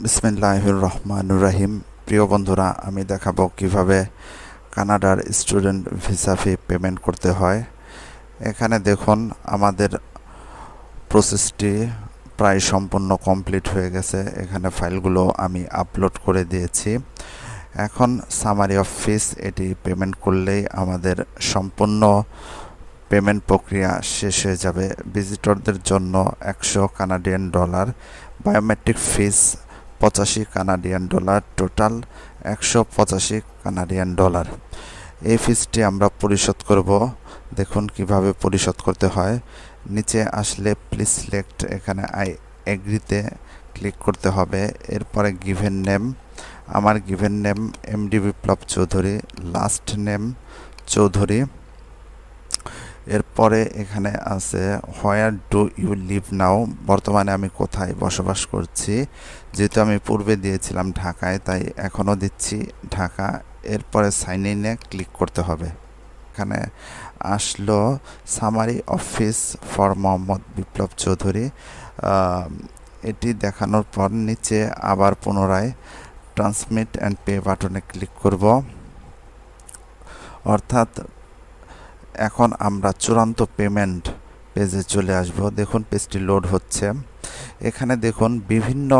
বিসমিল্লাহির রহমানির রহিম। প্রিয় বন্ধুরা, আমি দেখাবো কিভাবে কানাডার স্টুডেন্ট ভিসা ফি পেমেন্ট করতে হয়। এখানে দেখুন আমাদের প্রসেসটি প্রায় সম্পূর্ণ কমপ্লিট হয়ে গেছে। এখানে ফাইলগুলো আমি আপলোড করে দিয়েছি। এখন সামারি অফ ফিস এটি পেমেন্ট করলেই আমাদের সম্পূর্ণ পেমেন্ট প্রক্রিয়া শেষ হয়ে যাবে। ভিজিটরদের জন্য 100 কানাডিয়ান ডলার, বায়োমেট্রিক ফিস 85 Canadian dollar, total 185 Canadian dollar. এই ফিসটি আমরা পরিশোধ করব। দেখুন কিভাবে পরিশোধ করতে হয়। নিচে আসলে প্লিজ সিলেক্ট, এখানে আই এগ্রিতে ক্লিক করতে হবে। এরপরে গিভেন নেম, আমার গিভেন নেম এমডি বিপ্লব চৌধুরী, লাস্ট নেম চৌধুরী। এরপরে এখানে আছে হোয়ার ডু ইউ লিভ নাও, বর্তমানে আমি কোথায় বসবাস করছি। যেহেতু আমি পূর্বে দিয়েছিলাম ঢাকায়, তাই এখনও দিচ্ছি ঢাকা। এরপরে সাইন ইনে ক্লিক করতে হবে। এখানে আসলো সামারি অফিস ফর মোহাম্মদ বিপ্লব চৌধুরী। এটি দেখানোর পর নিচে আবার পুনরায় ট্রান্সমিট অ্যান্ড পে বাটনে ক্লিক করব। অর্থাৎ এখন আমরা চূড়ান্ত পেমেন্ট পেজে চলে আসব। দেখুন পেজটি লোড হচ্ছে। এখানে দেখুন বিভিন্ন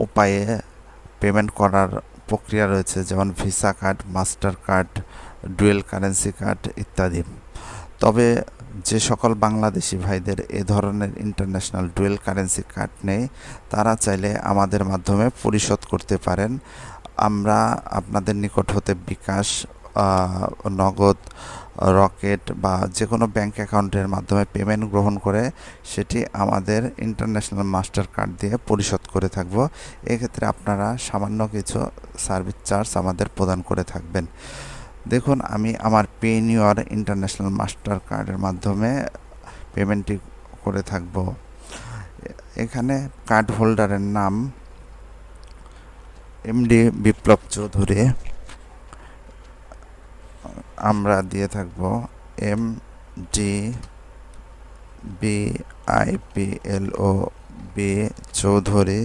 উপায়ে পেমেন্ট করার প্রক্রিয়া রয়েছে, যেমন visa card, master card, dual currency card ইত্যাদি। তবে যে সকল বাংলাদেশি ভাইদের এ ধরনের ইন্টারন্যাশনাল ডুয়েল কারেন্সি কার্ড নেই, তারা চাইলে আমাদের মাধ্যমে পরিশোধ করতে পারেন। আমরা আপনাদের নিকট হতে বিকাশ, নগদ, রকেট বা যে কোনো ব্যাংক অ্যাকাউন্টের মাধ্যমে পেমেন্ট গ্রহণ করে সেটি আমাদের ইন্টারন্যাশনাল মাস্টার কার্ড দিয়ে পরিশোধ করে থাকব। এক্ষেত্রে আপনারা সামান্য কিছু সার্ভিস চার্জ আমাদের প্রদান করে থাকবেন। দেখুন আমি আমার পেনিওর ইন্টারন্যাশনাল মাস্টার কার্ডের মাধ্যমে পেমেন্টটি করে থাকব। এখানে কার্ড হোল্ডারের নাম এমডি বিপ্লব চৌধুরী, আমরা দিয়ে থাকব MD BIPLO Chowdhury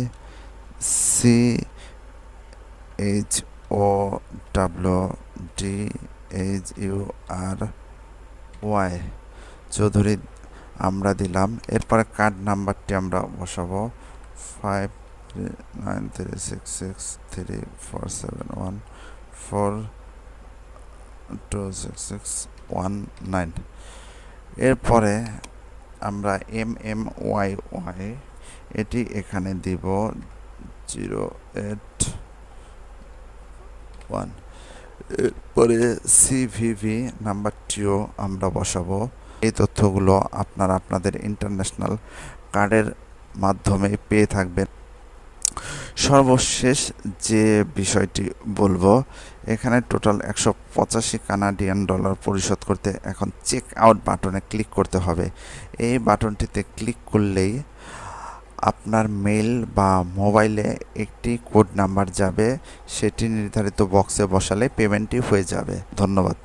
CHOWDHURY Chowdhury আমরা দিলাম। এরপরে কার্ড নাম্বারটি আমরা বসাবো 539366341426619। এরপরে আমরা MMYY এটি এখানে দিব 081। এরপরে CVV নাম্বারটিও আমরা বসাবো। এই তথ্যগুলো আপনারা আপনাদের ইন্টারন্যাশনাল কার্ডের মাধ্যমে পেয়ে থাকবেন। সর্বশেষ যে বিষয়টি বলবো, এখানে টোটাল 185 কানাডিয়ান ডলার পরিশোধ করতে এখন চেক আউট বাটনে ক্লিক করতে হবে। এই বাটনটিতে ক্লিক করলেই আপনার মেইল বা মোবাইলে একটি কোড নাম্বার যাবে, সেটি নির্ধারিত বক্সে বসালে পেমেন্টটি হয়ে যাবে। ধন্যবাদ।